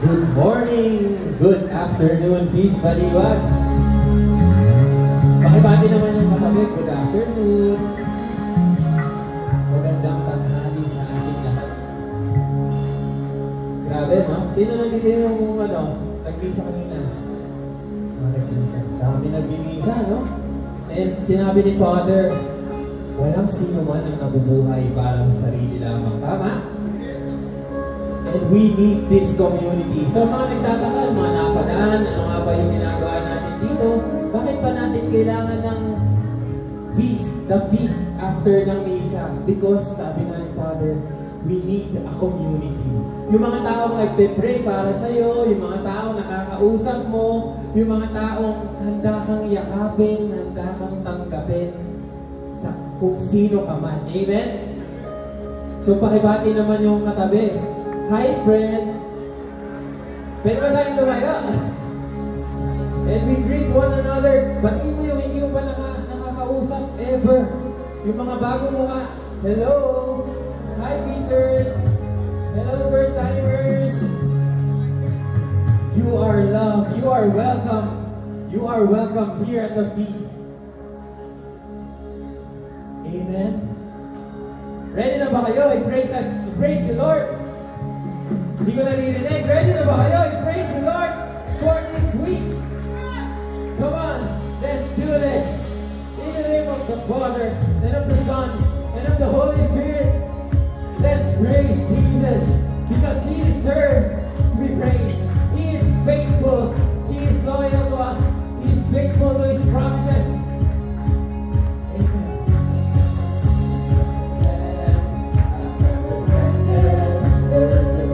Good morning, good afternoon, peace, baliwag. Pakibati naman yung katabi, good afternoon. Magandang tanghali sa ating lahat. Grabe, no? Sino nandito yung nag-misa kanina? Nag-misa. Dami nag-misa, no? And sinabi ni Father, walang sino man ang nabubuhay para sa sarili lamang. Tama? And we need this community. So mga nagtataka, mga napadaan, ano nga ba yung ginagawa natin dito? Bakit pa natin kailangan ng feast, the feast after ng misa? Because sabi nga ni Father, we need a community. Yung mga taong nagpe-pray para sa'yo, yung mga taong nakakausap mo, yung mga taong handa kang yakapin, handa kang tanggapin sa kung sino ka man. Amen? So pakibati naman yung katabi. Hi, friend! Pwede ba tayong tumayo? And we greet one another. Batiin mo yung hindi mo pa nakakausap ever. Yung mga bago mo ka. Hello! Hi, Peacers! Hello, first-timers! You are loved. You are welcome. You are welcome here at the feast. Amen? Ready na ba kayo? Praise the Lord! Hindi ko naririnig. Ready na ba kayo? Praise the Lord for this week. Come on, let's do this. In the name of the Father, and of the Son, and of the Holy Spirit. Let's praise Jesus, because He deserves to be praised. He is faithful. He is loyal to us. He is faithful to His promises. You're the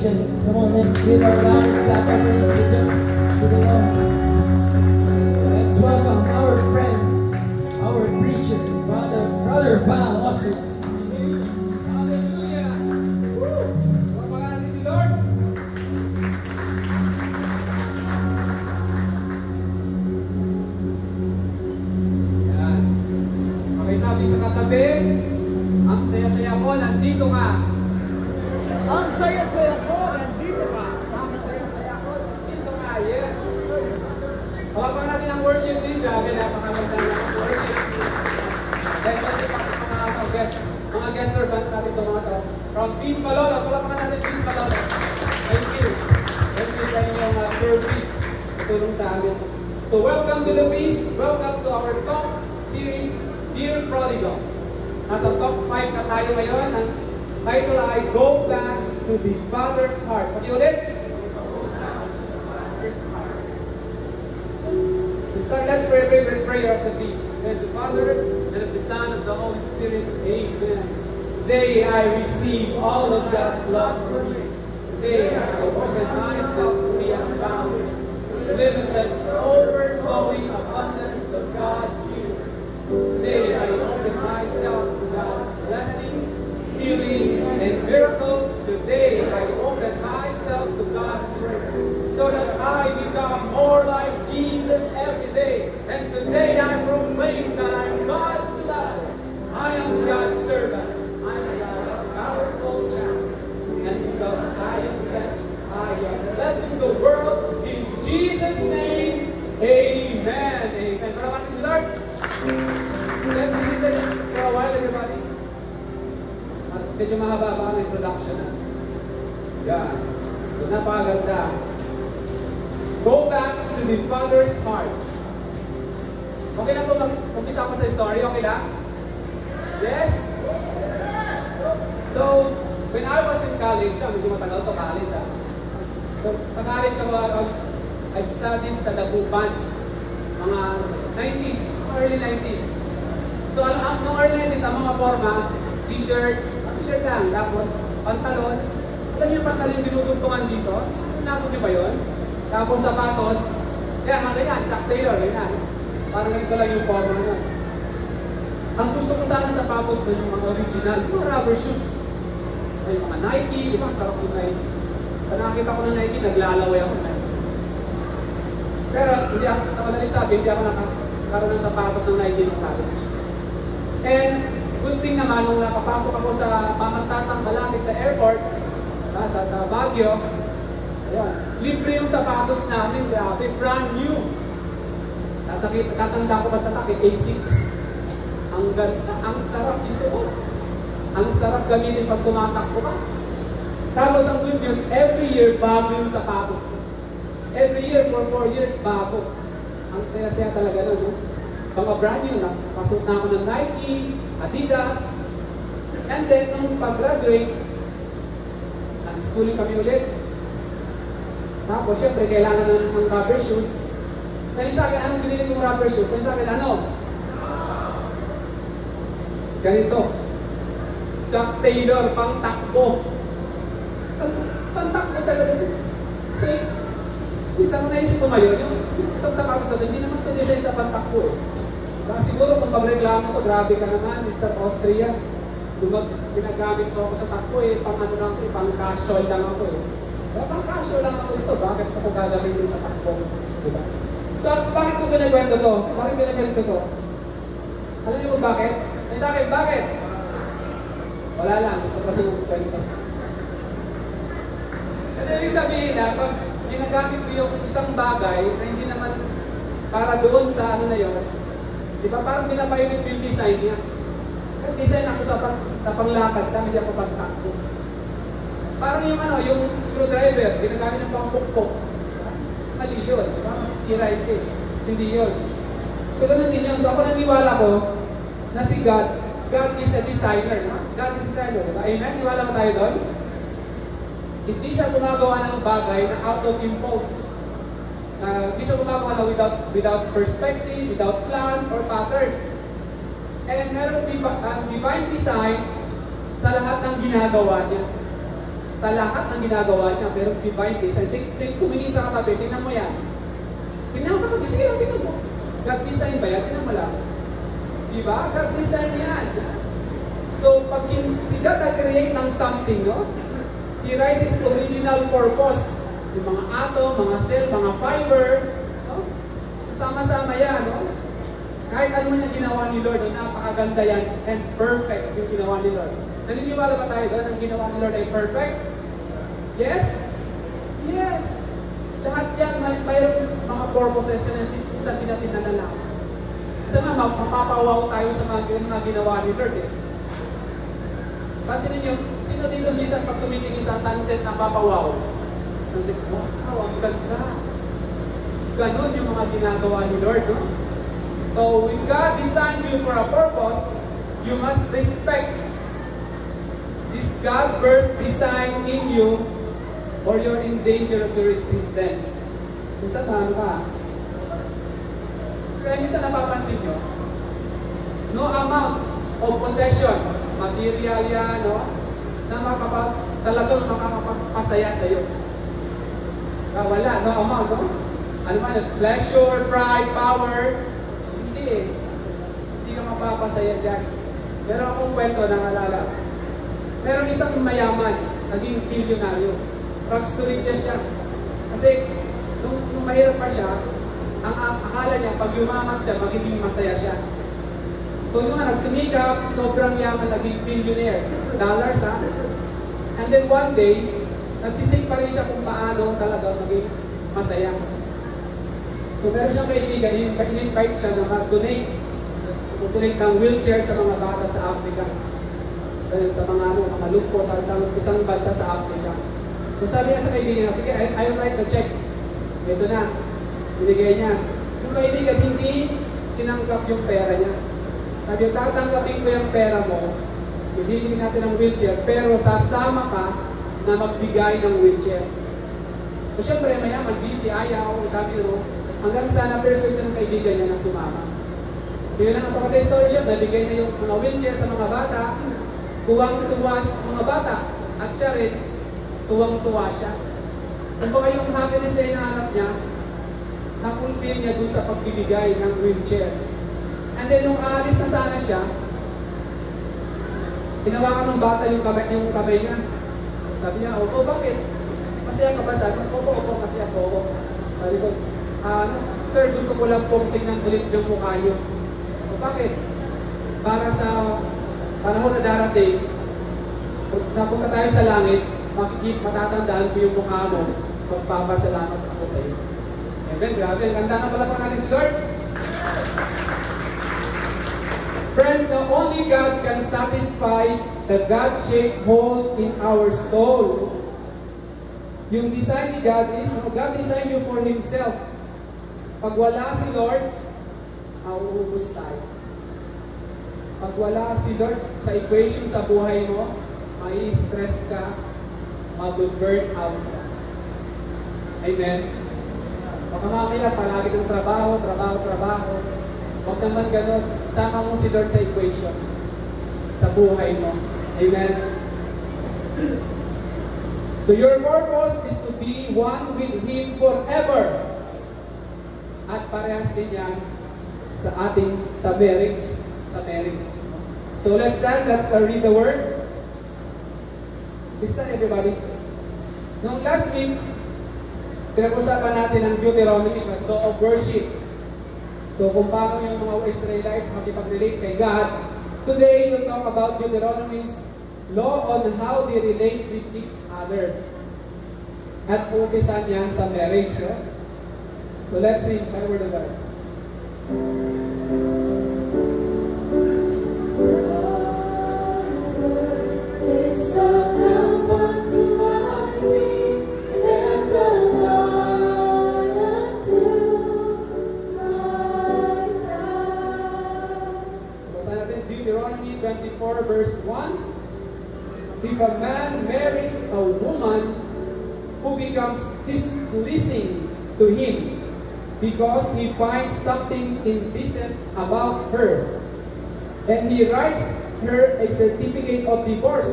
Jesus. Come on, let's give our God a clap of praise to the Lord. Let's welcome our friend, our preacher, Brother Val Osher. Hallelujah! Woo! Pagpapala natin si Lord. Yan. Okay, sabi sa katabi, ang saya-saya ko, nandito ka. Ang saya-saya ko, nandito ka. Ang saya-saya ko, nandito ka. Yes. Pagpapala natin ang worship team. Grabe, napakaganda ng worship team. Then, mga guest servants natin ito mga to. From Peace Malolos, palapakan natin Peace Malolos. Thank you. Thank you sa inyong service. Tulong sa amin. So welcome to the Peace. Welcome to our top series, Dear Prodigals. Nasa top 5 na tayo ngayon. Ang title ay Go Back to the Father's Heart. Pag-iulit? Father's Heart. Let's pray a favorite prayer of the Peace. And the Father, and of the Son, and of the Holy Spirit. Amen. Today I receive all of God's love for me. Today I open myself to the unbounded, limitless, overflowing abundance of God's universe. Today I open myself to God's blessings, healing, and miracles. Today I open myself to God's prayer, so that I become more like Jesus every day. And today I proclaim that I'm God's beloved. I am God's servant. I am God's powerful child. And because I am blessed, I am blessing the world. In Jesus' name, amen. Amen. Maraming si Lord. Let's visit for a while, everybody. At medyo mahaba ang introduction na. Yan. Napakaganda. Go back to the Father's heart. Okay na po mag-umpisa ako sa story, okay na? Yes? So, when I was in college, medyo matagal to college. So, sa college, I've studied sa Dagupan, mga 90s, early 90s. So, noong early 90s, ang mga forma, t-shirt lang, tapos pantalon. Alam niyo yung pantalon yung dinudugtungan dito? Nakapag niyo ba yun? Tapos sapatos, kaya mga ganyan, Chuck Taylor, ganyan. Parang ganito lang yung forma nun. Ang gusto ko sana sapatos na yung mga original, yung mga rubber shoes. Ay, mga Nike, di ba? Sarap yung Nike. Pag nakakita ko ng Nike, naglalaway ako ng Nike. Pero, hindi ako, sa madaling sabi, hindi ako nakaroon ng sapatos ng Nike ng college. And, good thing naman, nung nakapasok ako sa pamantasang malapit sa airport, sa Baguio, ayan, libre yung sapatos namin, grabe, brand new. Tatanda ko patatak, A6. Ang ganda, ang sarap isuot. Ang sarap gamitin pag tumatakbo ka. Tapos ang good news, every year bago yung sapatos ko. Every year, for 4 years, bago. Ang saya-saya talaga nun, no? Mga brand new, pasok na ako ng Nike, Adidas. And then, nung pag-graduate, nag-schooling kami ulit. Tapos, syempre, kailangan ng rubber shoes. Kaya sa akin, anong binili kong rubber shoes? Kaya sa akin, ano? Ganito. Chuck Taylor, pang takbo. Pang takbo talaga. Kasi, isang naisip ko ngayon, yung itong sapatos na hindi naman ito design sa pang takbo eh. Kaya siguro kung pag-reklamo ko, grabe ka naman, Mr. Austria. Pinagamit ko ako sa takbo eh, pang ano lang ko, pang casual lang ako eh. Kaya pang casual lang ako ito, bakit ako gagamitin sa takbo? Diba? So, bakit ko binakwento to? Bakit binakwento to? Alam niyo kung bakit? Ay sa akin, bakit? Wala lang, gusto ko rin yung kwento. Kasi ibig sabihin na, pag ginagamit ko yung isang bagay na hindi naman para doon sa ano na yun, di ba parang binabayunit yung design niya. Nag-design ako sa panglakad lang, hindi ako pagtakbo. Parang yung ano, yung screwdriver, ginagamit ng pangpukpok. Mali yun, di ba? Masisira ito eh. Hindi yun. So, ganun din yun. So, ako naniwala ko na si God is a designer. No? God is a designer, di ba? Amen? Niwala mo tayo doon? Hindi siya gumagawa ng bagay na out of impulse. Hindi siya gumagawa na without perspective, without plan, or pattern. And meron divine design sa lahat ng ginagawa niya. Sa sa lahat ng ginagawa niya, pero divine design. Tumingin sa katabi, tingnan mo yan. Tingnan mo katabi, sige lang, tingnan mo. God design ba yan? Tingnan mo lang. Diba? God design yan. So, pag si God nag-create ng something, no? He writes His original purpose. Yung mga atom, mga cell, mga fiber, no? Sama-sama yan, no? Kahit ano man yung ginawa ni Lord, napakaganda yan and perfect yung ginawa ni Lord. Naniniwala ba tayo doon ang ginawa ni Lord ay perfect? Yes? Yes! Lahat yan, mayroong mga purposes yan sa natin na nalaman. Isa nga, mapapawaw tayo sa mga ginawa ni Lord eh. Pati ninyo, sino dito minsan pag tumitingin sa sunset na papawaw? Sunset, wow, ang ganda. Ganon yung mga ginagawa ni Lord, no? So, when God designed you for a purpose, you must respect this God-birth design in you or you're in danger of your existence. Isa man ka. Kaya minsan napapansin nyo, no amount of possession, material yan, no? Na talagang makakapagpasaya sa'yo. Wala, no amount, no? Ano man, pleasure, pride, power, hindi ka mapapasaya dyan. Pero akong kwento naalala. Meron isang mayaman, naging bilyonaryo. Ragstorija siya. Kasi nung mahirap pa siya, ang akala niya, pag yumaman siya, magiging masaya siya. So nung nagsumikap, sobrang yaman, naging billionaire. Dollars, ha? And then one day, nagsisik pa rin siya kung paano talaga maging masaya. So meron siyang kaibigan, in-invite siya na mag-donate ng wheelchair sa mga bata sa Africa. Sa mga lumpo sa isang bansa sa Africa. So sabi niya sa kaibigan niya, sige, I'll write the check. Ito na, binigay niya. Yung kaibigan, hindi tinanggap yung pera niya. Sabi niya, tatanggapin ko yung pera mo, bibili natin ng wheelchair, pero sasama ka na magbigay ng wheelchair. So syempre, mayaman, busy, ayaw, sabi mo, hanggang sa na-persuade siya ng kaibigan niya na sumama. So yun ang napakatay story siya, nabigay na yung mga wheelchair sa mga bata, tuwang-tuwa siya mga bata, at siya rin, tuwang-tuwa siya. Kung baka yung happiness na hinahanap niya, na-fulfill niya dun sa pagbibigay ng wheelchair. And then nung aalis na sana siya, tinawakan ng bata yung kamay niya. Sabi niya, opo, bakit? Masaya ka ba sa akin? Opo, masaya ako. Sabi ko, sir, gusto ko lang pong tingnan ulit yung mukha niyo. O bakit? Para sa panahon na darating, kung napunta tayo sa langit, matatandaan ko yung mukha mo, magpapasalamat ako sa iyo. Amen, grabe. Ganda na pala pa natin si Lord. Friends, now only God can satisfy the God-shaped hole in our soul. Yung design ni God is, God designed you for Himself. Pag wala si Lord, mauubos tayo. Pag wala si Lord sa equation sa buhay mo, mai-stress ka, mag-burn out ka. Amen? Baka mamaya, palagi ng trabaho. Huwag naman ganun. Sama mo si Lord sa equation sa buhay mo. Amen? So your purpose is to be one with Him forever. At parehas din yan sa marriage. So let's stand, let's read the word. Listen everybody. Noong last week, pinag-usapan natin ang Deuteronomy, the law of worship. So kung paano yung mga Israelites makipag-relate kay God. Today, we'll talk about Deuteronomy's law on how they relate with each other. At umpisan yan sa marriage. No? So let's sing by word of God. Deuteronomy 24 verse 1. If a man marries a woman who becomes displeasing to him because he finds something indecent about her, and he writes her a certificate of divorce,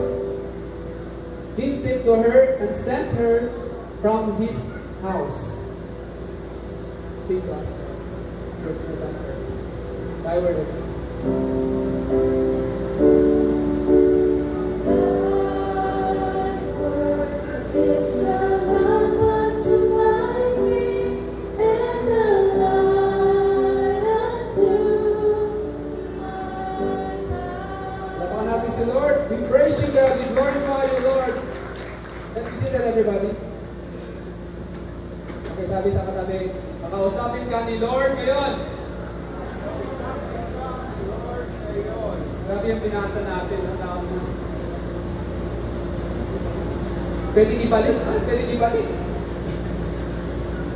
gives it to her and sends her from his house. Speak to us. Personal God service. Thy word of God. It's a lamp unto my feet and a light unto my path. Labakan natin si Lord. We praise you, God. We glorify you, Lord. Let's be seated, everybody. Okay, sabi sa katabi, makausapin ka ni Lord ngayon. Grabe yung binasa natin ng taon na. Pwedeng ibalik, pwedeng ibalik.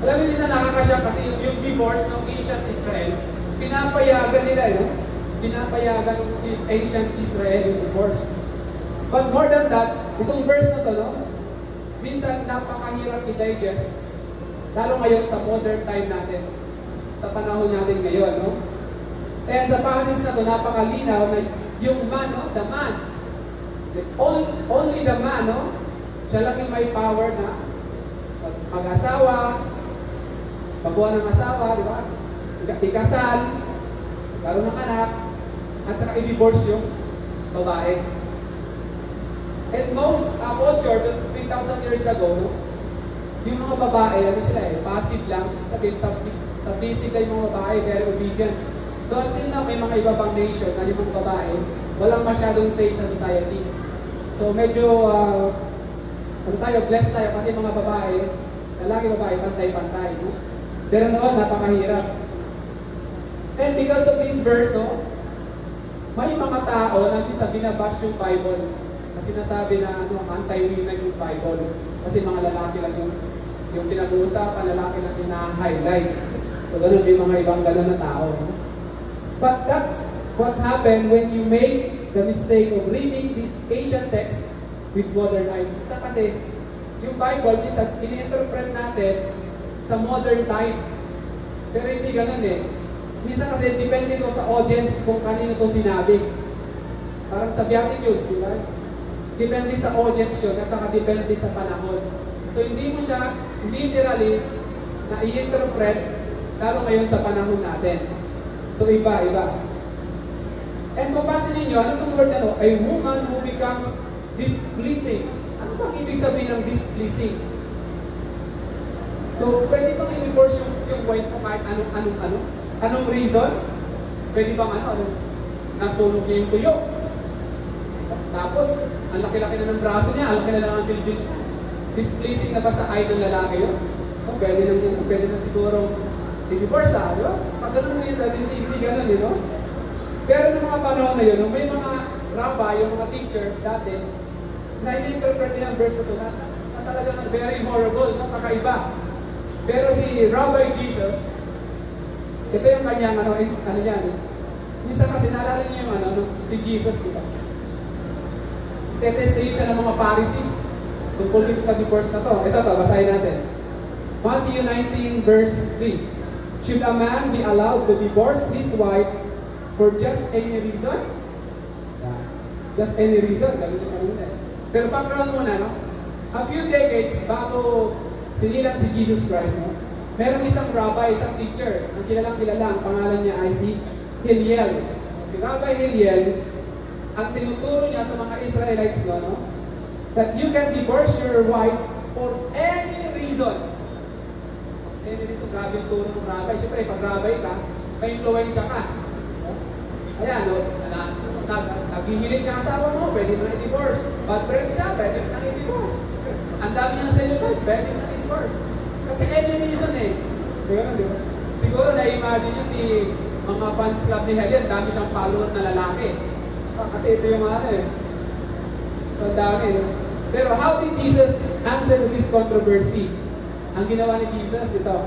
Alam mo, minsan nakakasya kasi yung divorce ng ancient Israel, pinapayagan nila, pinapayagan ng ancient Israel yung divorce. But more than that, itong verse na to, no? Minsan napakahirap i-digest, lalo ngayon sa modern time natin, sa panahon natin ngayon, no? And sa passage na to, napakalinaw na yung man, no? The man, only the man, no? Siya lang yung may power na mag-asawa, magbuha ng asawa, di ba? Ikasal, karoon ng anak, at saka i-divorce yung babae. And most culture, 3,000 years ago, yung mga babae, ano sila passive lang. Sabihin, sa basic lang yung mga babae, very obedient. Doon din na may mga iba pang nation na yung mga babae, walang masyadong say sa society. So medyo, blessed tayo kasi mga babae, lalaki babae, pantay-pantay. No? Pero noon, napakahirap. And because of this verse, no, may mga tao na minsan binabash yung Bible. Kasi sinasabi na anti-women yung Bible. Kasi mga lalaki lang yung pinag-uusapan, lalaki lang yung na-highlight. So ganun yung mga ibang ganun na tao. No? But that's what's happened when you make the mistake of reading this ancient text with modern eyes. Isa kasi, yung Bible, minsan, ini-interpret natin sa modern time. Pero hindi ganun Minsan kasi, depende to sa audience kung kanino to sinabi. Parang sa Beatitudes, di ba? Depende sa audience yun, at saka depende sa panahon. So, hindi mo siya literally na i-interpret, lalo ngayon sa panahon natin. So, iba. And kung pasin ninyo, ano itong word na a woman who becomes displeasing. Ano bang ibig sabihin ng displeasing? So, pwede bang i-divorce yung wife mo kahit anong reason? Pwede bang nasunog niya yung tuyo? Tapos, ang laki-laki na ng braso niya, ang laki na lang ang bilbil. Displeasing na ba sa eye ng lalaki yun? O, pwede na siguro i-divorce di ba? Pag ganun yun, hindi ganun no? Pero ng mga panahon na yun, may mga rabbi, yung mga teachers dati, na in-interpret din ang verse na ito na talagang very horrible, kakaiba. Pero si Rabbi Jesus, ito yung kanyang minsan kasi naalala niyo yung si Jesus, di ba? Tetestin siya ng mga Pharisees tungkol dito sa divorce na to. Ito, basahin natin. Matthew 19 verse 3. Should a man be allowed to divorce his wife for just any reason? Just any reason. Pero background muna, no? A few decades bago sinilang si Jesus Christ, no? Merong isang rabbi, isang teacher, ang kilalang-kilala, ang pangalan niya ay si Hillel. Si Rabbi Hillel, ang tinuturo niya sa mga Israelites, no? That you can divorce your wife for any reason. Any reason, grabe yung turo ng rabbi. Siyempre, pag rabbi ka, may influensya ka. Ayan, no? Naghihilit ka asawa mo, pwede mo na i-divorce. Bad friend siya, pwede mo na i-divorce. Ang dami niyang cellulite, pwede mo na i-divorce. Kasi any reason Di ba? Siguro na-imagine niyo si mga fans club ni Helen, dami siyang follower na lalaki. Kasi ito yung So, dami. Pero how did Jesus answer to this controversy? Ang ginawa ni Jesus, ito.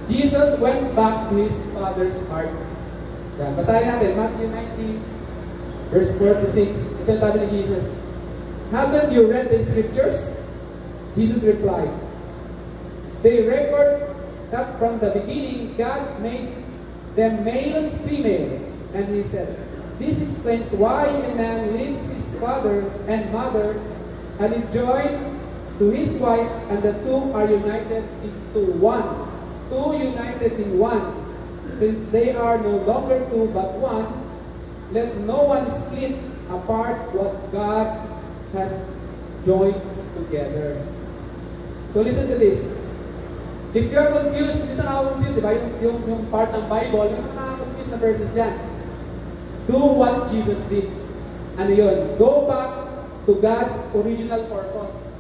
Jesus went back to his Father's heart. Yan. Basahin natin, Matthew 19, verse 4 to 6. Ito sabi ni Jesus, haven't you read the scriptures? Jesus replied, they record that from the beginning God made them male and female. And he said, this explains why a man leaves his father and mother and he joined to his wife, and the two are united into one. Two united in one. Since they are no longer two but one, let no one split apart what God has joined together. So listen to this. If you're confused, minsan ako confused, di ba? Yung part ng Bible, yung nakaka-confused na verses yan. Do what Jesus did. Ano yun? Go back to God's original purpose.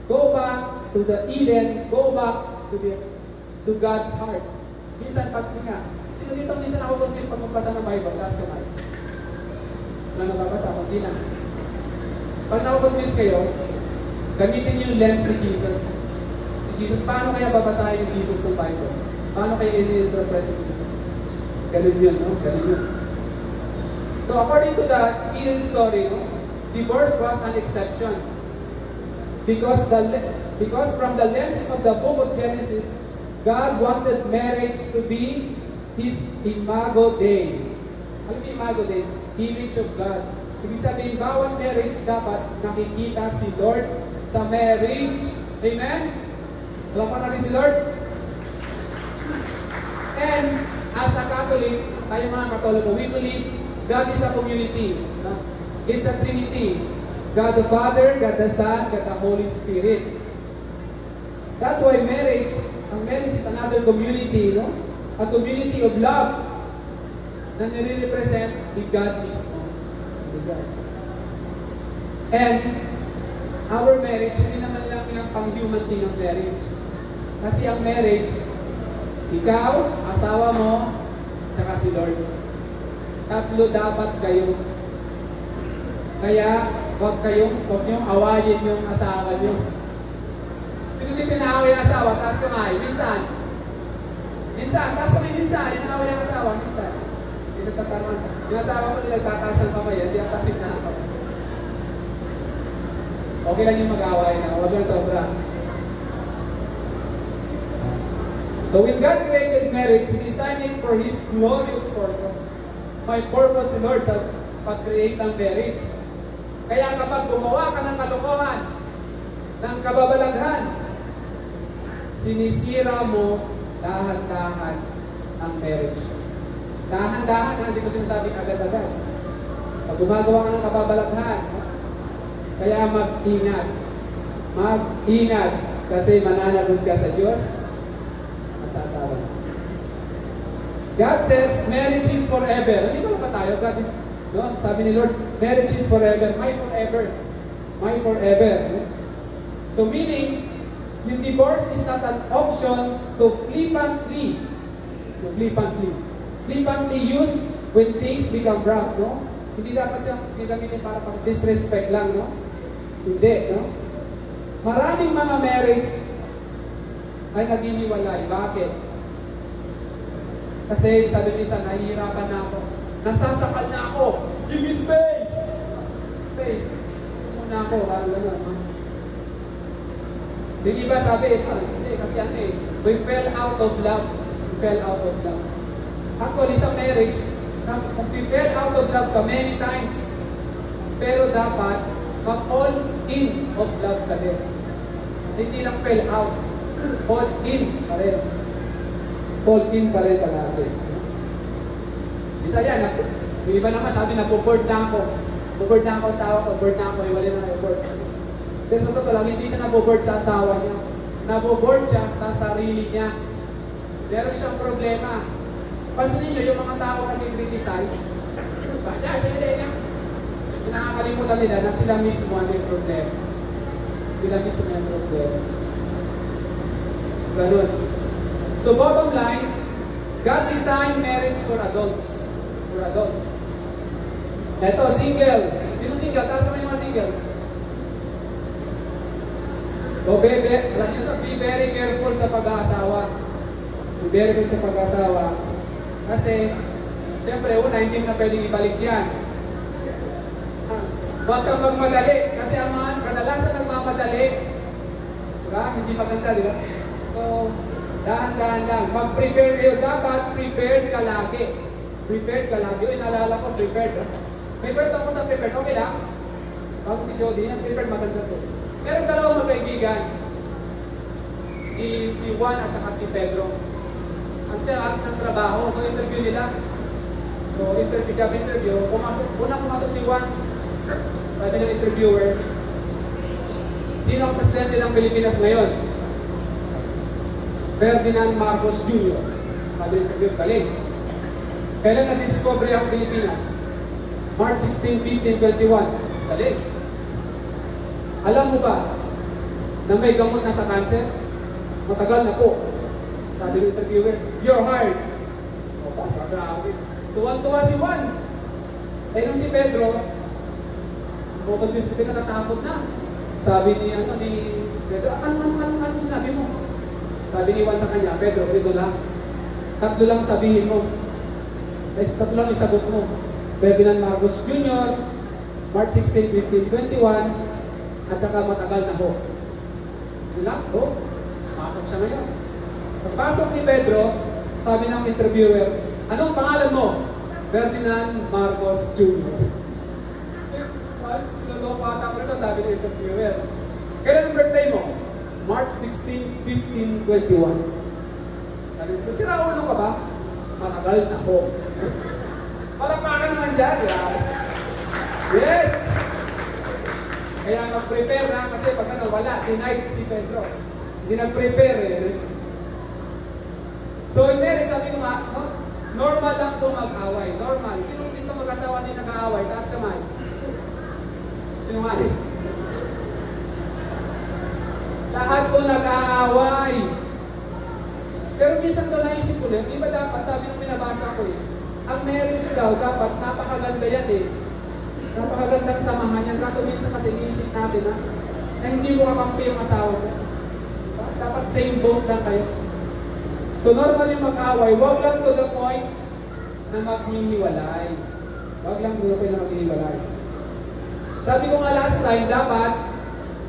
Go back to the Eden. Go back to God's heart. Minsan, pag nga, sino dito minsan ako confused pag magbasa ng Bible, taas kamay. Wala nababasa, kunti lang. Pag na-confused kayo, gamitin yung lens ni Jesus. Si Jesus, paano kaya babasahin ni Jesus ng Bible? Paano kaya i-interpret ni Jesus? Ganun yun, no? Ganun yun. So according to the Eden story, no, divorce was an exception. Because from the lens of the book of Genesis, God wanted marriage to be His imago Dei. Alam mo imago Dei? Image of God. Ibig sabihin, bawat marriage dapat nakikita si Lord sa marriage. Amen? Alam pa natin si Lord? And as a Catholic, tayo mga Katoliko, we believe God is a community. It's a Trinity. God the Father, God the Son, God the Holy Spirit. That's why marriage, ang marriage is another community, no? A community of love na nire-represent ni God mismo. And our marriage, hindi naman lang yung pang-human thing ang marriage. Kasi ang marriage, ikaw, asawa mo, tsaka si Lord. Tatlo dapat kayo. Kaya, huwag niyong awayin yung asawa niyo. Sino din pinaaway ang asawa? Taas kamay. Minsan. Taas kamay minsan. Inaaway ang asawa. Minsan. Yung asawa ko nila tataas ng kamay. Hindi ang tapit na ako. Okay lang yung mag-away na. Huwag lang sobra. So when God created marriage, He designed it for His glorious purpose. May purpose si Lord sa pag-create ng marriage. Kaya kapag gumawa ka ng kalokohan, ng kababalaghan, sinisira mo dahan-dahan ang marriage. Dahan-dahan, hindi ko sinasabing agad-agad. Pag gumagawa ka ng kababalaghan, kaya mag-ingat. Mag-ingat kasi mananagot ka sa Diyos at sa asawa. God says, marriage is forever. Hindi ba tayo? God is, no? Sabi ni Lord, marriage is forever. My forever. My forever. So meaning, yung divorce is not an option to flippantly used when things become rough, no? Hindi dapat siya gagamitin para pang disrespect lang, no? Hindi, no? Maraming mga marriage ay naginiwalay. Bakit? Kasi sabi ni isa, nahihirapan na ako. Nasasakal na ako. Give me space! Space. Muna ako, parang gano'n, no? Yung iba sabi, hindi, kasi ano eh, we fell out of love. We fell out of love. Actually, sa marriage, we fell out of love ka many times. Pero dapat, mag-all in of love ka din. Hindi lang fell out. All in pa rin. All in pa rin palagi. Isa yan, yung iba naman sabi, nag-board na ako. Board na ako sa asawa ko, board na ako, iwalin na ako, board. Pero sa totoo lang, hindi siya naboboard sa asawa niya. Naboboard siya sa sarili niya. Meron siyang problema. Pansin niyo, yung mga tao na nag-criticize, bada siya niya. Nakakalimutan nila na sila mismo ang may problema. Sila mismo ang problema. Ganun. So bottom line, God designed marriage for adults. For adults. Ito, single. Sino single? Taas naman yung mga singles. So, be very careful sa pag-aasawa. Be very careful sa pag-aasawa. Kasi, siyempre, una, hindi mo na pwedeng ibalik yan. Huwag kang magmadali. Kasi ang mga kadalasan nagmamadali, diba? Hindi maganda, di ba? So, dahan-dahan lang. Mag-prepare kayo. Dapat prepared ka lagi. Prepared ka lagi. Uy, naalala ko, prepared. May kwento ako sa prepared. Okay lang? Bago si Jody, yan, prepared maganda to. Meron dalawang magkaibigan. Si Juan at saka si Pedro. Ang siya ng trabaho, so interview nila. So interview, unang pumasok si Juan. Sabi ng interviewer, sino ang presidente ng Pilipinas ngayon? Ferdinand Marcos Jr. Sabi ng interview, galing. Kailan na-discover ang Pilipinas? March 16, 1521. Galing. Alam mo ba na may gamot na sa cancer? Matagal na po. Sabi ng interviewer, you're hired. O, basta grabe. Tuwan-tuwa si Juan. Eh nung si Pedro, motor-bis na natatakot na. Sabi ni Pedro, ano sinabi mo? Sabi ni Juan sa kanya, Pedro, ito lang. Tatlo lang sabihin mo. Tatlo lang isagot mo. Ferdinand Marcos Jr., March 16, 1521, at saka matagal na ho. Wala, ho. Pasok siya ngayon. Pagpasok ni Pedro, sabi ng interviewer, anong pangalan mo? Ferdinand Marcos Jr. Luloko ata ko ito, sabi ng interviewer. Kailan ang birthday mo? March 16, 1521. Sabi ko, sira ulo ka ba? Matagal na ho. Palakpakan naman dyan, yes! Kaya mag-prepare na, kasi pag wala, tonight si Pedro. Hindi nag-prepare eh. So, hindi rin, sabi ko nga, normal lang ito mag-away. Normal. Sino dito mag-asawa din nag-aaway? Taas kamay. Sino nga rin? Lahat po nag-aaway. Pero minsan ito naisip ko na, di ba dapat, sabi nung binabasa ko eh, ang marriage daw, dapat napakaganda yan eh. Napakagandang samahan yan. Kaso minsan kasi iisip natin na hindi mo kakampi yung asawa mo. Dapat same boat lang kayo. So normally mag-away, wag lang to the point na maghihiwalay. Wag lang to the point na maghihiwalay. Sabi ko nga last time, dapat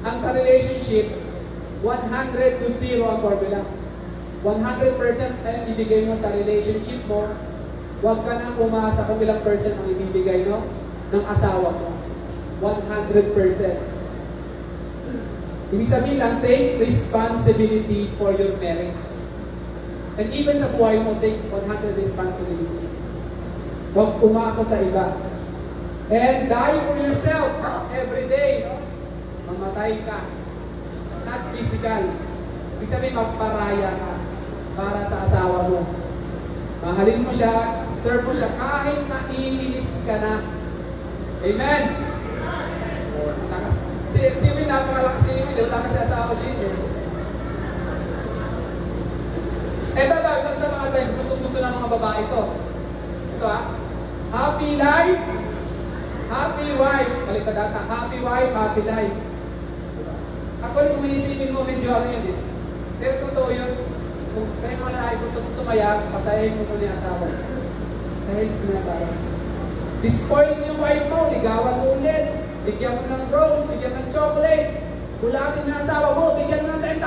ang sa relationship, 100 to 0 ang formula. 100% ay ibibigay mo sa relationship mo. Huwag ka nang umasa kung ilang percent ang ibibigay ng asawa mo. 100%. Ibig sabihin lang, take responsibility for your marriage. And even sa buhay mo, take 100 responsibility. Huwag umasa sa iba. And die for yourself every day. Mamatay ka. Not physical. Ibig sabihin, magparaya ka para sa asawa mo. Mahalin mo siya, serve mo siya kahit na iinis ka na. Amen? Si Will, napakalakas ni Will. Wala kasi asawa din eh. Ito sa mga guys, gusto ng mga babae ito. Ito happy life, happy wife. Balik pa data. Happy wife, happy life. Actually, kung iisipin mo, medyo ano yun eh. Pero totoo yun. Kung kayo mga lalaki gusto maya, pasahin mo ko niya asawa. Pasahin mo niya asawa. Dispoil mo yung wife mo, ligawan mo ulit. Bigyan mo ng rose, bigyan ng chocolate. Bulatin mo yung asawa mo, bigyan mo ng 10,000.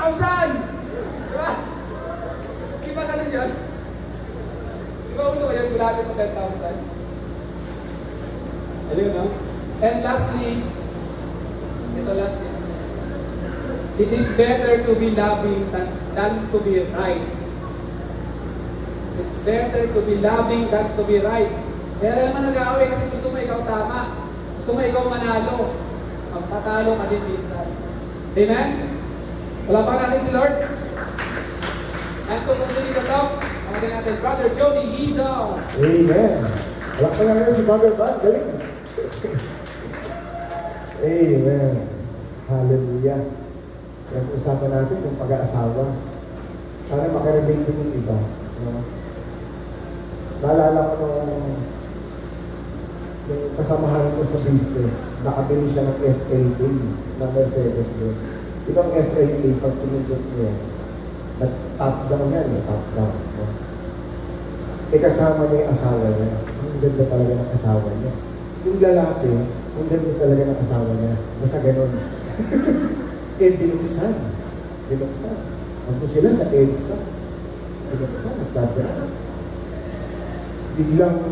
Diba? Di ba ganun yan? Di ba gusto ko yan, bulatin mo 10,000? Ayun, no? And lastly, ito lastly, it is better to be loving than to be right. It's better to be loving than to be right. Kaya naman nag-aaway kasi gusto mo ikaw tama. Gusto mo ikaw manalo. Magpatalo ka din minsan. Amen? Wala pa natin si Lord? And to continue the talk, pamagin natin, Brother Jody Gizo. Amen. Wala pa natin si Brother Bad. Galing. Amen. Hallelujah. Yan, usapan natin yung pag-aasawa. Sana makarelate din yung iba. No? Naalala ko nung kasamahan ko sa business, nakabili siya ng SLA ng Mercedes-Benz. Ibang SLA, pag pinindot niya, top down yan, top down. No? Kasama niya yung asawa niya. Ang ganda talaga ng asawa niya. Yung lalaki, ang ganda talaga ng asawa niya. Basta ganun. Binuksan. Ano sila sa EDSA? Binuksan, nagdadaan. Biglang,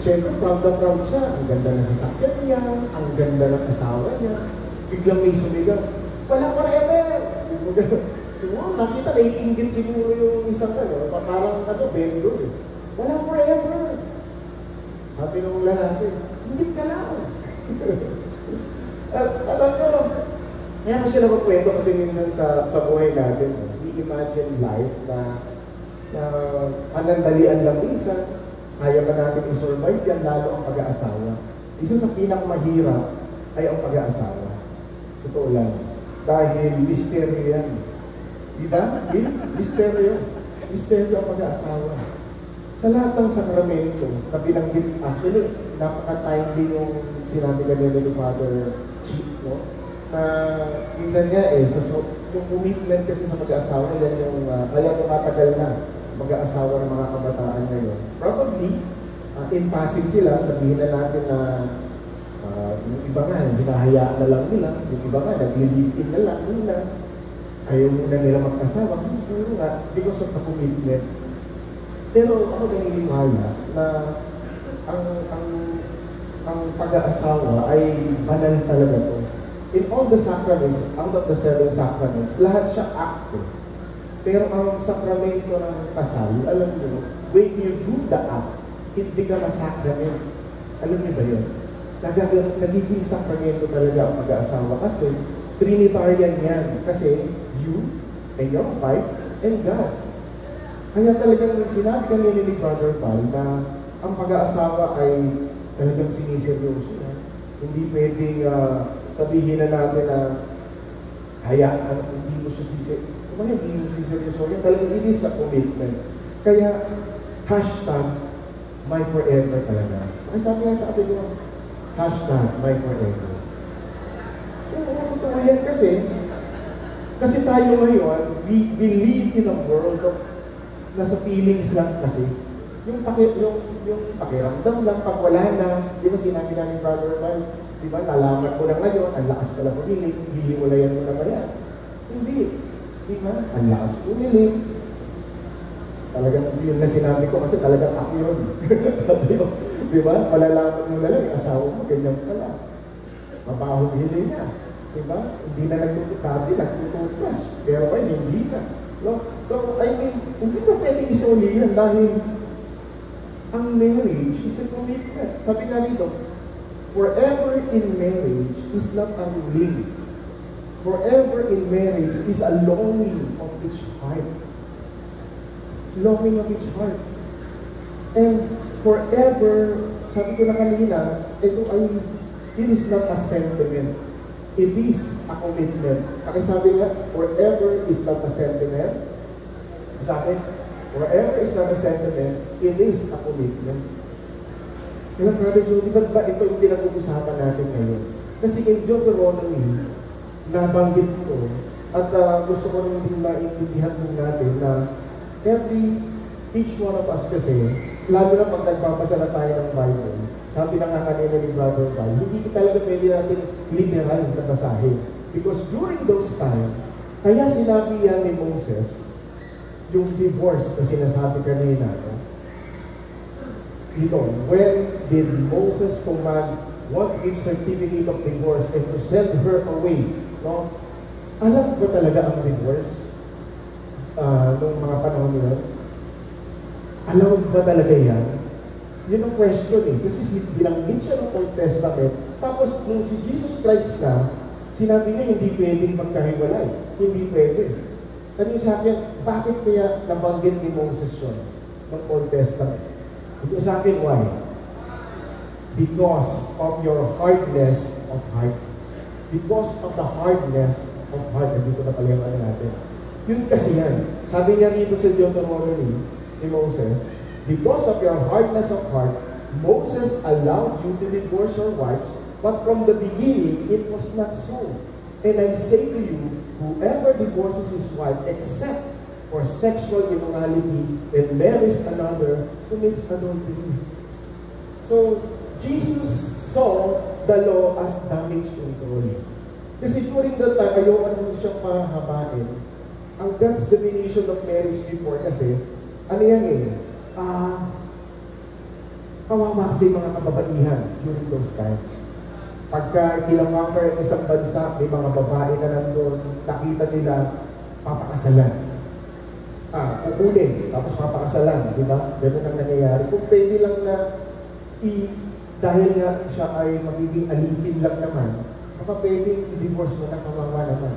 siyempre, proud na proud siya. Ang ganda ng sasakyan niya, ang ganda ng asawa niya. Biglang may sumigaw, Walang forever. So, nakita, naiingit siguro yung isang parang vendor eh. Walang forever. Sabi nung lalaki, ingit ka lang. Alam mo, kaya ko siya nagkwento kasi minsan sa buhay natin, we imagine life na panandalian lang minsan, kaya ba natin i-survive yan, lalo ang pag-aasawa. Isa sa pinakamahirap ay ang pag-aasawa. Totoo lang. Dahil misteryo yan. Diba? Misteryo. Misteryo ang pag-aasawa. Sa lahat ng sakramento, na binanggit, actually, napaka-timely yung sinabi kanina ni Father Chief, no? Na minsan nga yung commitment kasi sa mag-aasawa, yan yung kaya tumatagal na mag-aasawa ng mga kabataan ngayon. Probably, in passing sila, sabihin na natin na yung iba nga, hinahayaan na lang nila, yung iba nga, naglilipin na lang nila, ayaw muna nila magkasawa, kasi siguro nga, because of the commitment. Pero ako naniniwala na ang pag-aasawa ay banal talaga to. In all the sacraments, out of the 7 sacraments, lahat siya active. Pero ang sakramento ng kasal, alam niyo, when you do the act, it become a sacrament. Alam niyo ba yun? Nagiging sakramento talaga ang pag-aasawa kasi Trinitarian yan. Kasi you and your wife and God. Kaya talagang sinabi kanina ni Brother Val na ang pag-aasawa ay talagang siniseryoso na. Hindi pwedeng sabihin na natin na hayaan, hindi mo siya hindi mo siseryoso. Yan talagang hindi sa commitment. Kaya hashtag my forever talaga. Ay sabi nga sa atin yung hashtag my forever. Totoo yan kasi tayo ngayon, we live in a world of nasa feelings lang kasi. Yung pakiramdam lang, pag wala na, di ba sinabi namin Brother Val, di ba, nalaman ko na ngayon, ang lakas pala pumilig, hihimulayan mo na ba yan? Hindi. Di ba? Ang lakas pumilig. Talagang yun na sinabi ko kasi talagang ako yun. Di ba? Malalaman mo na lang, yung asawa mo, ganyan pala. Mabahong hili niya. Di ba? Hindi na nagtututati, nagtututras. Pero ba, hindi na. No? So, I mean, hindi mo pwedeng isulihan dahil ang marriage is a commitment. Sabi nga dito, forever in marriage is not a ring. Forever in marriage is a longing of each heart. Longing of each heart. And forever, sabi ko na kanina, it is not a sentiment. It is a commitment. Sabi nga, forever is not a sentiment. Sabi, forever is not a sentiment, it is a commitment. Kaya Brother Jody, ba't ba ito yung pinag-uusapan natin ngayon? Kasi in Deuteronomy, nabanggit ko, at gusto ko nang maintindihan po natin na each one of us kasi, lalo na pag nagbabasa na tayo ng Bible, sabi na nga kanina ni Brother Val, hindi talaga pwede natin literal na basahin. Because during those time, kaya sinabi yan ni Moses, yung divorce na sinasabi kanina, no? Ito, when did Moses command what gives certificate of divorce and to send her away? No? Alam ba talaga ang divorce nung mga panahon nila? Alam ba talaga yan? Yun ang question eh. Kasi binanggit siya ng Old Testament. Tapos nung si Jesus Christ na, sinabi niya hindi pwedeng magkahiwalay. Hindi pwede. Tanong sa akin, bakit kaya nabanggit ni Moses yun ng Old Testament? Ito sa akin, why? Because of your hardness of heart. Because of the hardness of heart. Dito na pala yung natin. Yun kasi yan. Sabi niya dito sa Deuteronomy ni Moses, because of your hardness of heart, Moses allowed you to divorce your wives, but from the beginning, it was not so. And I say to you, whoever divorces his wife, except for sexual immorality, and marries another, commits adultery. So, Jesus saw the law as damage control. Kasi during that time, ayaw siyang mahahabain. Ang God's definition of marriage before kasi, ano yan eh, kawawa kasi mga kababaihan during those times. Pagka kinamangker ang isang bansa, may mga babae na nandun, nakita nila, papakasalan. Kukunin, tapos papakasalan, di ba? Ganun ang nangyayari. Kung pwede lang na dahil nga siya ay magiging alipin lang naman, baka pwede i-divorce mo na, kawawa naman.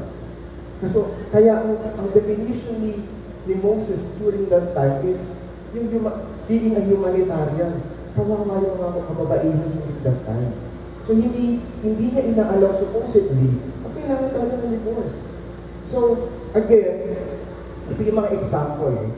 Kaya ang definition ni Moses during that time is yung being a humanitarian. Kawawa yung mga kababaihan during that time. So hindi niya inaalaw supposedly, kailangan talaga ng divorce. So again, ito yung mga example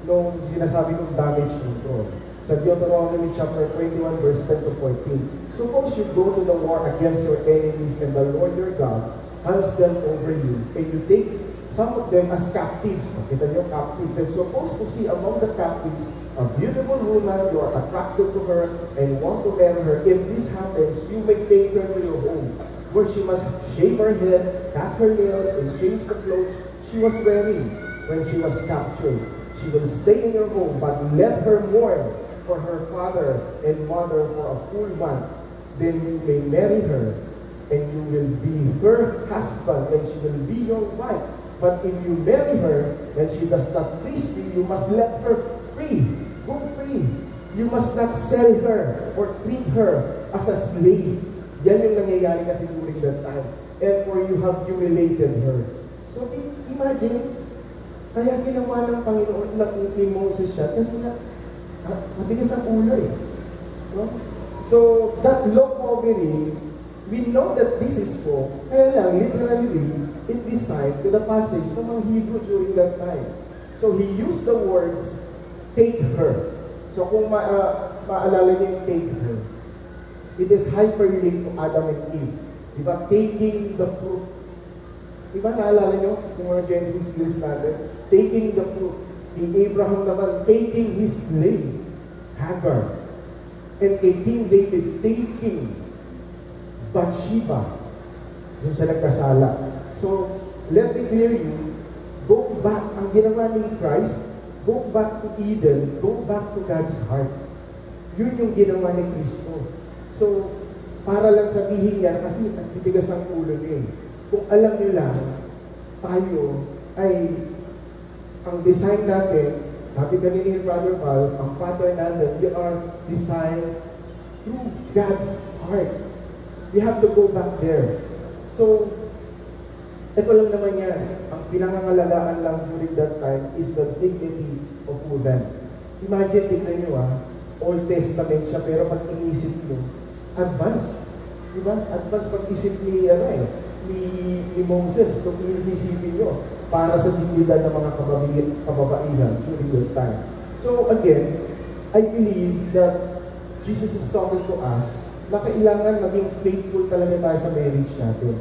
nung sinasabi kong damage control. Sa Deuteronomy chapter 21 verse 10 to 14. Suppose you go to the war against your enemies and the Lord your God hands them over you, and you take some of them as captives. Makita niyo, captives. And suppose to see among the captives a beautiful woman, you are attracted to her and want to marry her. If this happens, you may take her to your home, where she must shave her head, cut her nails, and change the clothes she was wearing when she was captured. She will stay in your home, but let her mourn for her father and mother for a full month. Then you may marry her, and you will be her husband, and she will be your wife. But if you marry her, and she does not please you, you must let her free. Go free. You must not sell her or treat her as a slave. Yan yung nangyayari kasi during that time. And for you have humiliated her. So imagine, kaya ginawa ng Panginoon ni Moses siya kasi na matigas ang ulo eh. No? So that law covering, we know that this is for, kaya lang literally it designed to the passage ng mga Hebrew during that time. So he used the words, take her. So kung maalala niyo yung take her, it is hyperlinked to Adam and Eve. Diba? Taking the fruit. Diba naalala niyo yung mga Genesis list natin? Taking the fruit. King Abraham naman, taking his slave, Hagar. And kay King David, taking Bathsheba. Yun sa nagkasala. So, let me clear you, go back, ang ginawa ni Christ, go back to Eden, go back to God's heart. Yun yung ginawa ni Kristo. So, para lang sabihin yan, kasi nagtitigas ang ulo niya. Kung alam nyo lang, tayo ay, ang design natin, sabi kanina ni Brother Val, ang pattern natin, we are designed through God's heart. We have to go back there. So, ito lang naman yan. Ang pinangangalagaan lang during that time is the dignity of woman. Imagine, tignan nyo Old Testament siya, pero pag inisip nyo, advance. Diba? Advance pag-isip ni Moses, kung inisisipin nyo, para sa dignidad ng mga kababaihan during that time. So again, I believe that Jesus is talking to us na kailangan maging faithful talaga tayo sa marriage natin.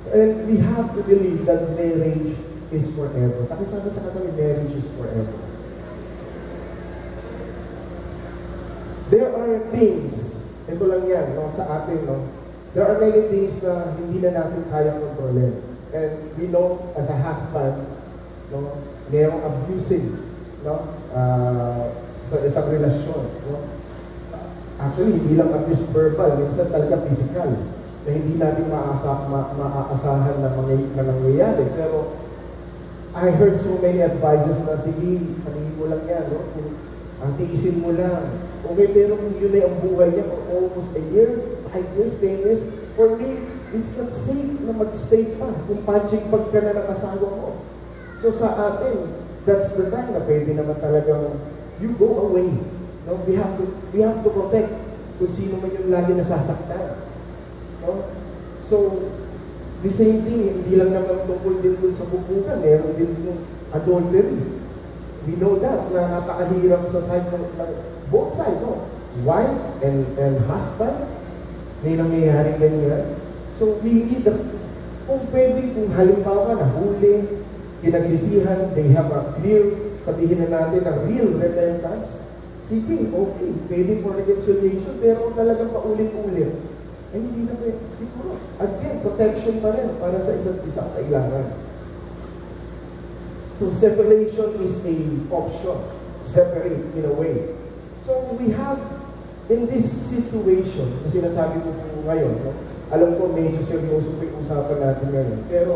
And we have to believe that marriage is forever. Pakisabi sa katabi, marriage is forever. There are things, ito lang yan, sa atin, there are many things na hindi na natin kaya kontrolin. And we know, as a husband, mayroong abusing, sa isang relasyon. Actually, hindi lang abuse verbal, minsan talaga physical, na hindi natin maaasahan na nangyayari. Pero, I heard so many advices na, sige, panihin mo lang yan, ang tiisin mo lang. Okay, pero kung yun ay ang buhay niya for almost a year, 5 years, 10 years, for me, it's not safe na mag-stay pa kung punching bag ka na ng asawa mo. So sa atin, that's the time na pwede naman talagang you go away. No? We have to protect kung sino man yung lagi nasasaktan. No? So, the same thing, hindi lang naman tungkol din dun sa bubukan, meron din yung adultery. We know that, na napakahirap sa side ng both sides, no? Wife and husband, may nangyayari ganyan. So, we need kung pwede, kung halimbawa na huli, pinagsisihan, they have a clear, sabihin na natin, na real repentance. Sige, okay, pwede for reconciliation, pero talagang paulit-ulit, ay hindi na pwede. Siguro, again, protection pa rin para sa isa't isa kailangan. So, separation is a option. Separate in a way. So, we have in this situation, na sinasabi ko po ngayon, no? Alam ko medyo seryoso po yung usapan natin ngayon, pero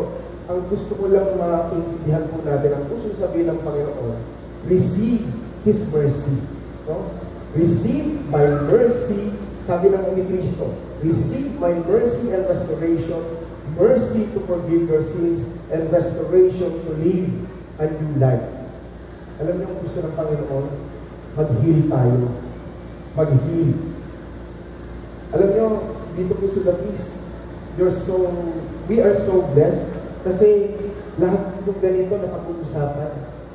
ang gusto ko lang maintindihan po natin, ang gusto sabihin ng Panginoon, receive His mercy. No? Receive my mercy, sabi ng ni Kristo, receive my mercy and restoration, mercy to forgive your sins, and restoration to live a new life. Alam niyo ang gusto ng Panginoon? Mag-heal tayo. Mag-heal. Alam niyo, dito po sa The Feast, we are so blessed kasi lahat ng ganito na pag-uusapan.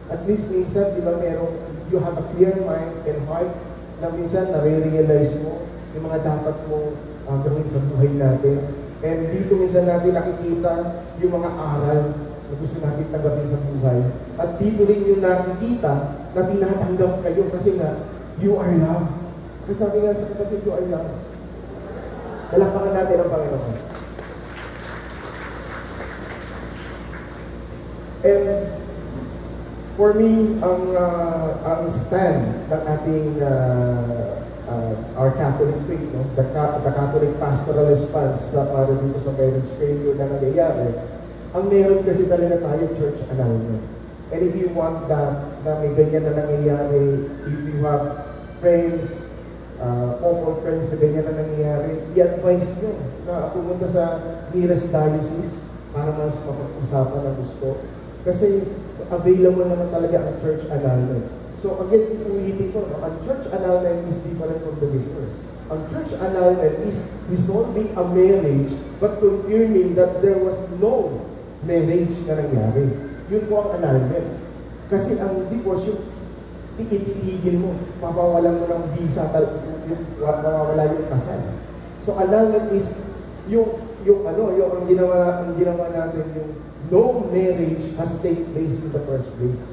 At least minsan, di ba, you have a clear mind and heart na minsan nare-realize mo yung mga dapat mo gawin sa buhay natin. And dito minsan natin nakikita yung mga aral na gusto natin tanggapin sa buhay. At dito rin yung nakikita na tinatanggap kayo kasi nga, you are loved. Kasi sabi nga sa katabi, you are loved. Palakpakan natin ang Panginoon. And for me, ang stand ng ating our Catholic faith, no? the Catholic pastoral response na para dito sa marriage failure na nangyayari, ang meron kasi talaga tayo church annulment. And if you want that, na may ganyan na nangyayari, if you have friends, common friends na ganyan na nangyayari, i-advise nyo na pumunta sa nearest diocese para mas mapag-usapan ang gusto. Kasi available naman talaga ang church annulment. So again, ulitin ko, ang church annulment is different from the divorce. Ang church annulment is dissolving a marriage but confirming that there was no marriage na nangyari. Yun po ang annulment. Kasi ang divorce, yung itigil mo, papawalan mo ng visa, mawawala yung kasal. So annulment is ang ginawa natin, yung no marriage has taken place in the first place.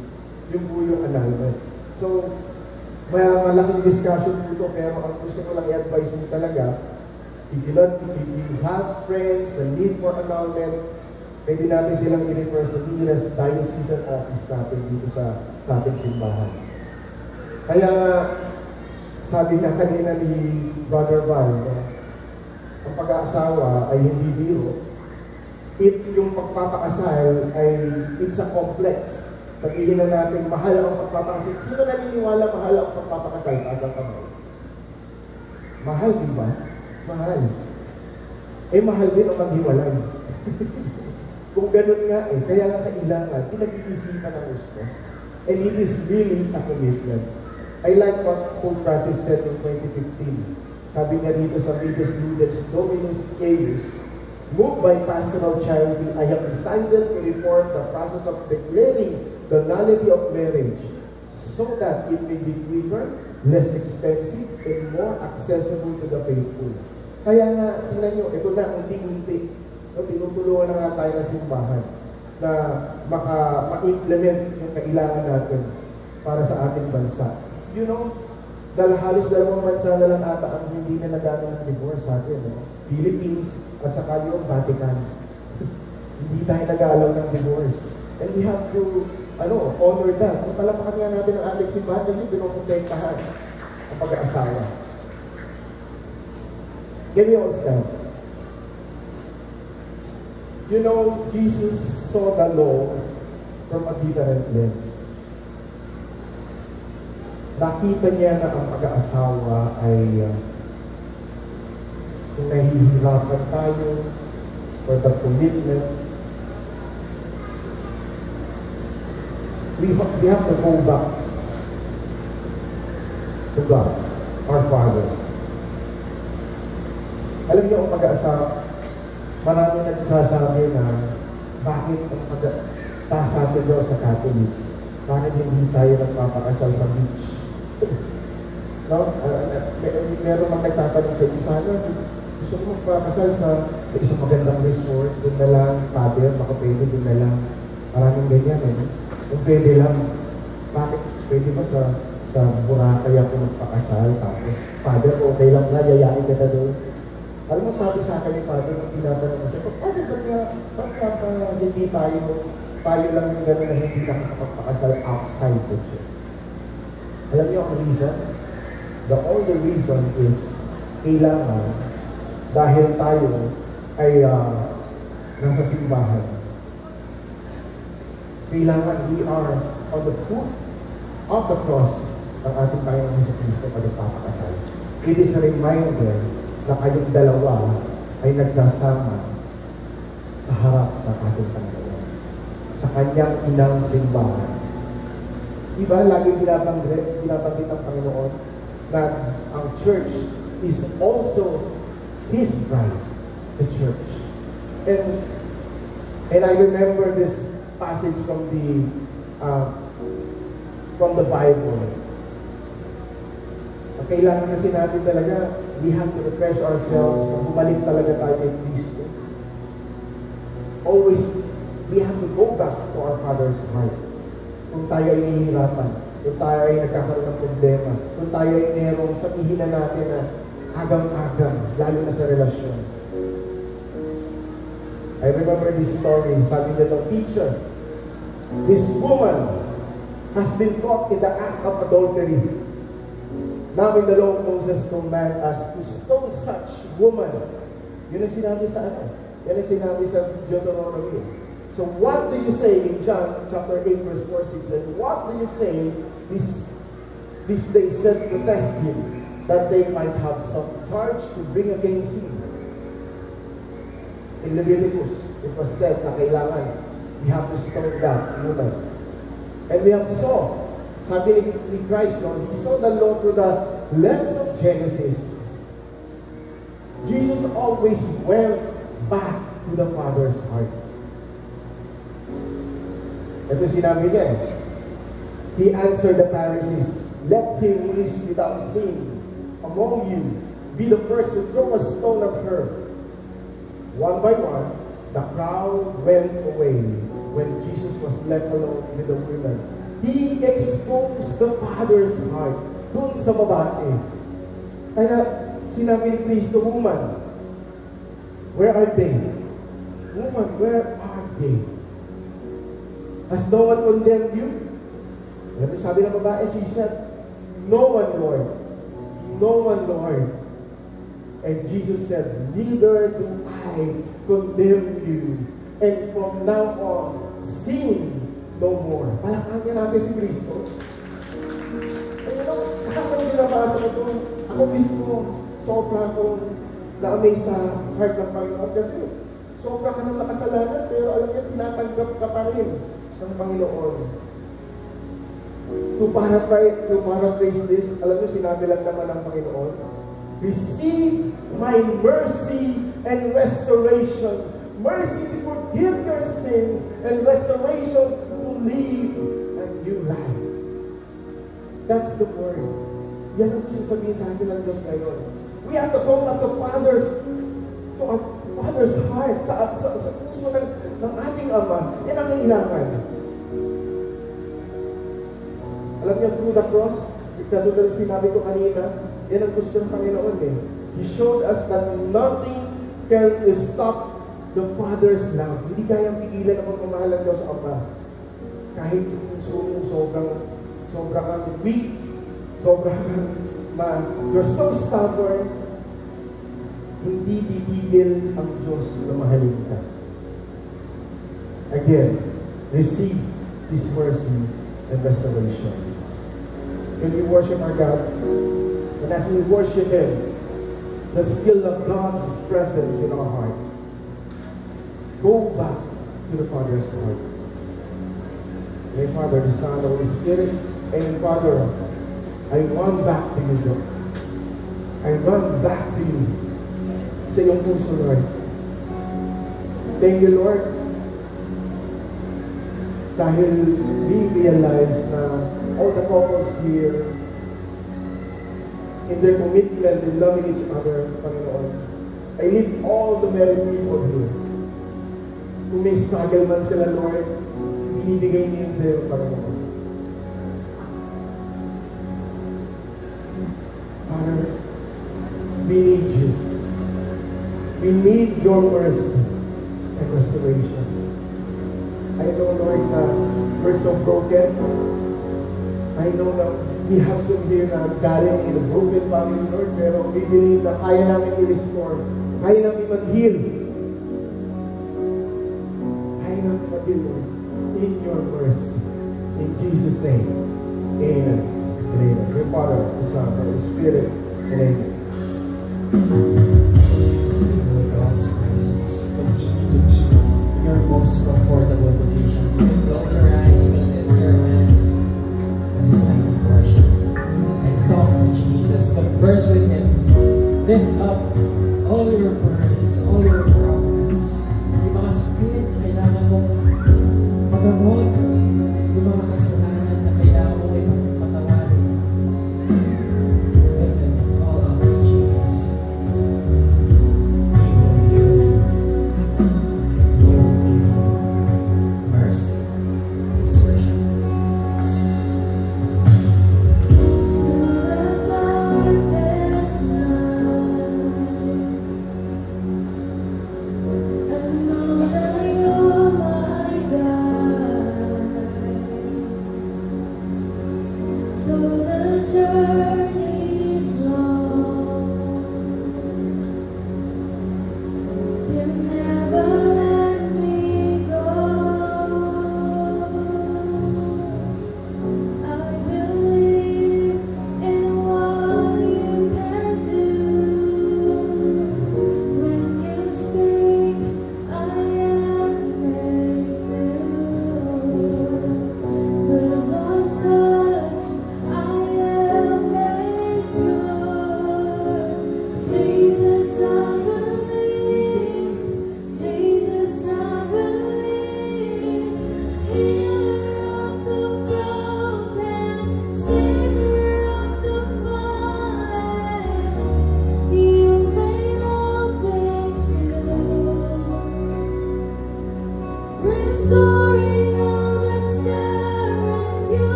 Yung po yung annulment. So, may malaking discussion po ito, pero ang gusto ko lang i-advise mo talaga, if you have friends na need for annulment, pwede natin silang i-refer sa nearest diocesan office natin dito sa ating simbahan. Kaya sabi nga kanina ni Brother Val, ang pag-aasawa ay hindi biro. If yung pagpapakasal ay it's a complex, sabihin na natin mahal ang pagpapakasal. Sino naniniwala mahal ang pagpapakasal? Taas ang kamay. Mahal, di ba? Mahal. Mahal din ang maghiwalay. Kung ganun nga kaya nga kailangan, pinag-iisipan ang gusto. And it is really a commitment. I like what Pope Francis said in 2015. Sabi niya dito sa Vides Ludens Dominus Eius, moved by pastoral charity, I have decided to reform the process of declaring the nullity of marriage so that it may be quicker, less expensive, and more accessible to the faithful. Kaya nga, tingnan nyo, ito na, unti-unti. Tinutulungan na nga tayo na simbahan na ma-implement yung kailangan natin para sa ating bansa. You know, dahil halos 2 bansa na lang ata ang hindi na nagano ng divorce sa atin. Philippines at saka yung Vatican. Hindi tayo nag-aalaw ng divorce. And we have to honor that. Palapakan nga natin ang ating simbahan kasi pinoprotektahan ang pag-aasawa. Give me all stand. You know, Jesus saw the law from a different lens. Nakita niya na ang pag-aasawa ay kung nahihirapan tayo for the commitment, we have to go back to God, our Father. Alam niyo ang pag-aasawa, marami nagsasabi na bakit ang pag-aasawa daw sa Catholic? Bakit hindi tayo nagpapakasal sa beach? No? Meron mang nagtatanong sa iyo, sana gusto mo magpakasal sa isang magandang resort, doon na lang, father, baka pwede doon na lang. Maraming ganyan Kung pwede lang, bakit pwede ba sa Boracay ako magpakasal, tapos father, okay lang na, yayain ka na doon. Alam mo sabi sa akin ni father, nung tinatanong siya, father, ba't hindi tayo lang yung gano'n na hindi nakakapagpakasal outside the church? Alam niyo ang reason? The only reason is kailangan dahil tayo ay nasa simbahan. Kailangan we are on the foot of the cross ng ating Panginoong Jesucristo pag nagpapakasal. It is a reminder na kayong dalawa ay nagsasama sa harap ng ating Panginoon, sa kanyang inang simbahan. Diba, lagi binabanggit ng Panginoon na ang church is also His bride, the church. And I remember this passage from the Bible. Kailangan kasi natin talaga, we have to refresh ourselves, bumalik talaga tayo kay Kristo. Always, we have to go back to our Father's heart. Kung tayo ay nahihirapan, kung tayo ay nagkakaroon ng problema, kung tayo ay merong sabihin na natin na agam-agam, lalo na sa relasyon. I remember this story, sabi nila ng teacher, this woman has been caught in the act of adultery. Now in the law of Moses command us to stone such woman. Yun ang sinabi sa ano? Yan ang sinabi sa Deuteronomy. So what do you say in John chapter 8 verse 4-6? And what do you say this they said to test him, that they might have some charge to bring against him? In Leviticus, it was said na kailangan we have to stone that woman. And we have saw, sabi ni Christ, no, he saw the law through the lens of Genesis. Jesus always went back to the Father's heart. Ito sinabi niya, he answered the Pharisees, let him who is without sin among you be the first to throw a stone at her. One by one, the crowd went away when Jesus was left alone with the women. He exposed the Father's heart dun sa babae. Kaya sinabi ni Kristo, woman, where are they? Woman, where are they? Has no one condemned you? Alam, sabi ng babae, she said, no one, Lord. No one, Lord. And Jesus said, neither do I condemn you. And from now on, sin no more. Palakangin natin si Kristo. Ako binabasa ko ito, ako mismo, sobra akong na-amaze sa heart ng Panginoon. Kasi sobra ka ng makasalanan, pero alam niya, tinatanggap ka pa rin ng Panginoon. To paraphrase this, alam niyo, sinabi lang naman ng Panginoon, receive my mercy and restoration. Mercy to forgive your sins and restoration to live a new life. That's the word. Yan ang gusto sabihin sa atin ng Diyos ngayon. We have to go back to our Father's heart, sa puso ng ating Ama. Yan ang kailangan. Alam niyo, through the cross, katulad na sinabi ko kanina, yan ang gusto ng Panginoon eh. He showed us that nothing can stop the Father's love. Hindi kayang pigilan ang pagmamahal ng Diyos sa Ama. Kahit sobrang kang weak, you're so stubborn, hindi titigil ang Diyos na mahalin ka. Again, receive His mercy and restoration. When we worship our God, and as we worship Him, let's feel of God's presence in our heart. Go back to the Father's heart. May Father, the Son, the Holy Spirit, and Father, I run back to you, Lord. I run back to you sa iyong puso, Lord. Thank you, Lord, dahil we realize na all the couples here, in their commitment in loving each other, Panginoon, I lift all the married people here. Kung may struggle man sila, Lord, binibigay niyo sa iyo, Panginoon. Father, we need you. We need your mercy and restoration. I know, Lord, na we're so broken. I I know na we have some here na galing in a broken family, Lord, pero we believe na kaya namin i-restore, kaya namin mag-heal. Kaya namin mag-heal, Lord, in your mercy. In Jesus' name, amen. And amen. Your Father, the Son, and the Spirit, and amen. As we know God's presence, continue to be in your most comfortable position. You can close your eyes, you can lift your hands as a sign of worship. And talk to Jesus, converse with Him. Lift up all your burdens, all your problems. Yung mga sakit na kailangan mong magamot, yung mga kasalanan na kailangan mong ipagpatawarin. Lift them all up to Jesus. He will heal you. He will give you mercy. Let's worship.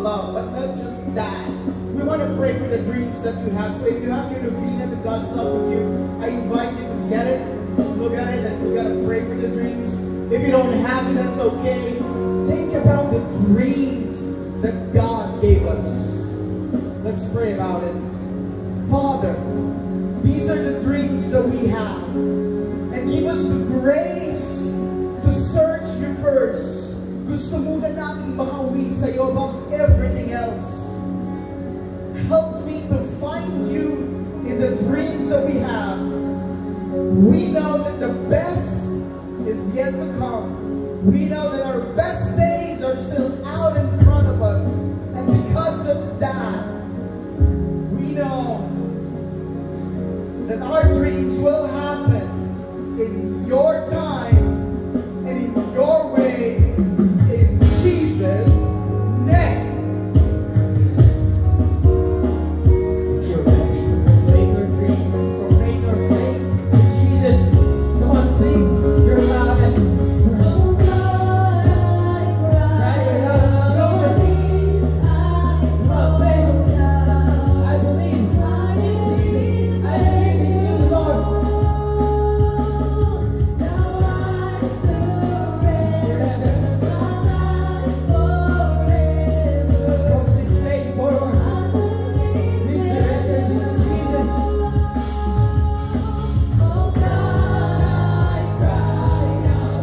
love. But not just that. We want to pray for the dreams that you have. So if you have your novena to God's love with you, I invite you to get it, look at it, and we're going to pray for the dreams. If you don't have it, that's okay. Think about the dreams that God gave us. Let's pray about it. Father, these are the dreams that we have. And give us the grace sa'yo above everything else. Help me to find you in the dreams that we have. We know that the best is yet to come. We know that our best days are still out in front of us. And because of that, we know that our dreams will happen in your time and in your way, in Jesus' name. If you're ready to proclaim your dreams, proclaim your faith to Jesus, come on, sing your loudest worship. Oh God, I cry. Cry it out to Jesus. Come on, sing. I believe in Jesus. I believe in you, Lord. Surrender. From this day forward, we surrender to Jesus. One more time. Oh God, I cry out.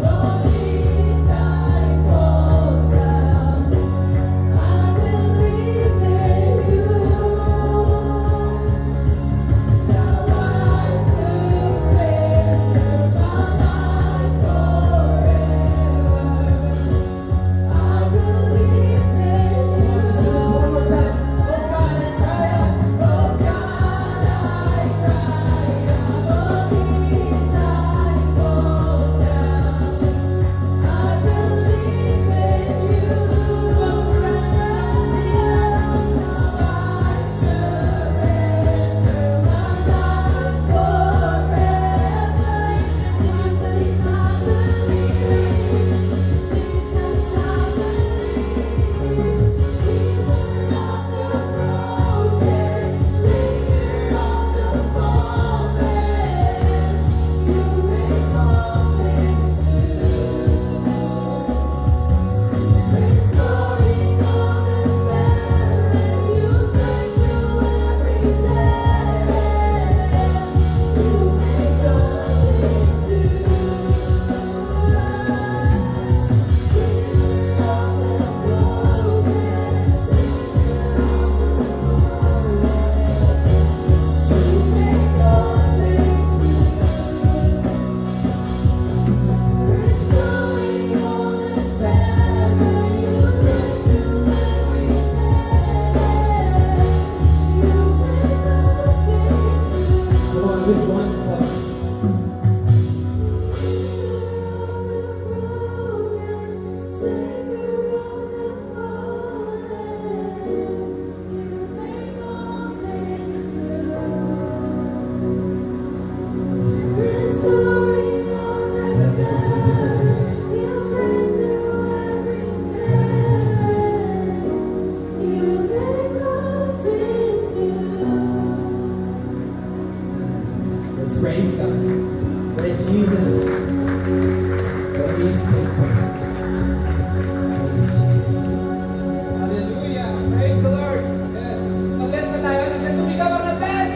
Come on, with one voice. Let's praise God. Praise Jesus. For He is faithful. Thank you, Jesus. Hallelujah. Praise the Lord. Yes. Na-bless ba tayo? Na-bless. Sumigaw ako na-bless.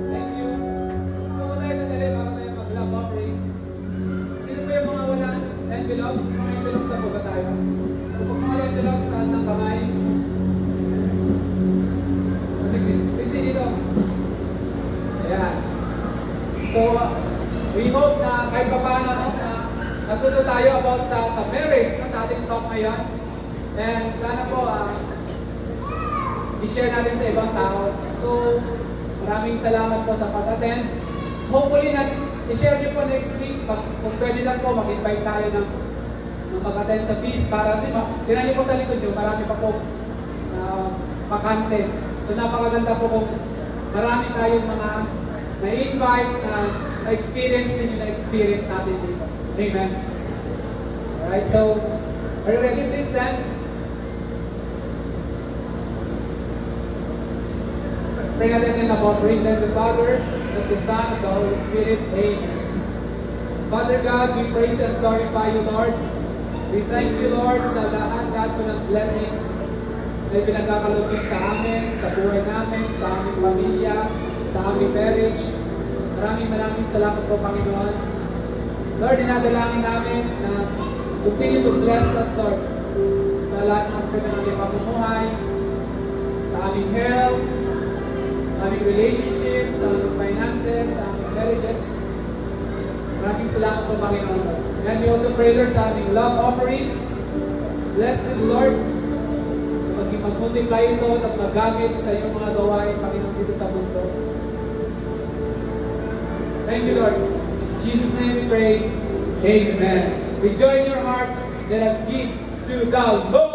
Thank you. Kung tayo sa dali, baka tayo mag-love offering. Sino po yung mga walang envelopes? Mga envelopes na po ba tayo? So, kung mga envelopes, taas ng kamay. Kasi Christy dito. Ayan. So, we hope na kahit pa paano natuto tayo about sa marriage sa ating talk ngayon. And sana po i-share natin sa ibang tao. So, maraming salamat po sa pag-attend. Hopefully, i-share nyo po next week. Kung pwede lang po, mag-invite tayo ng mag-attend sa feast para tinan nyo po sa likod nyo, marami pa po makante. So, napakaganda po kung marami tayong mga na-invite na experience din yung na-experience natin dito. Amen. Alright, so, are you ready? Please stand. Pray natin din about bring them the Father, of the Son, of the Holy Spirit. Amen. Father God, we praise and glorify you, Lord. We thank you, Lord, sa lahat po ng blessings na pinagkakalugin sa amin, sa buhay namin, sa aming pamilya, sa aming marriage. Maraming salamat po, Panginoon. Lord, dinadalangin namin na Continue to bless us, Lord. Sa lahat ng aspeto ng aming pamumuhay, sa aming health, sa aming relationship, sa aming finances, sa aming marriages. Maraming salamat po, Panginoon. And we also pray, Lord, sa aming love offering. Bless this, Lord. Mag-multiply ito at magamit sa iyong mga gawain, Panginoon, dito sa mundo. Thank you, Lord. In Jesus' name we pray. Amen. With joy in your hearts, let us give to the Lord.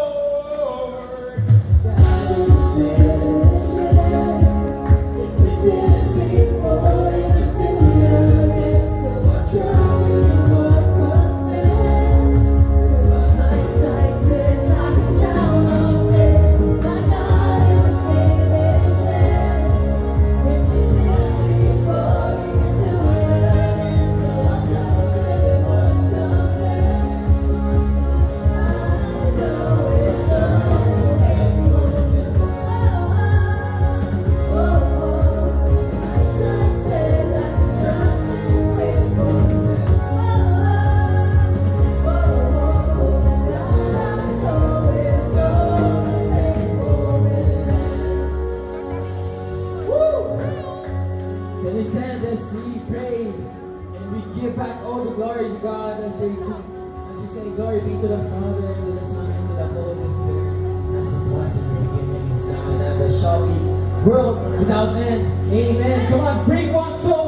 Can we stand as we pray and we give back all the glory to God as we say glory be to the Father and to the Son and to the Holy Spirit. As it was in the beginning, is now and ever shall be, world without end. Amen. Come on, bring one soul.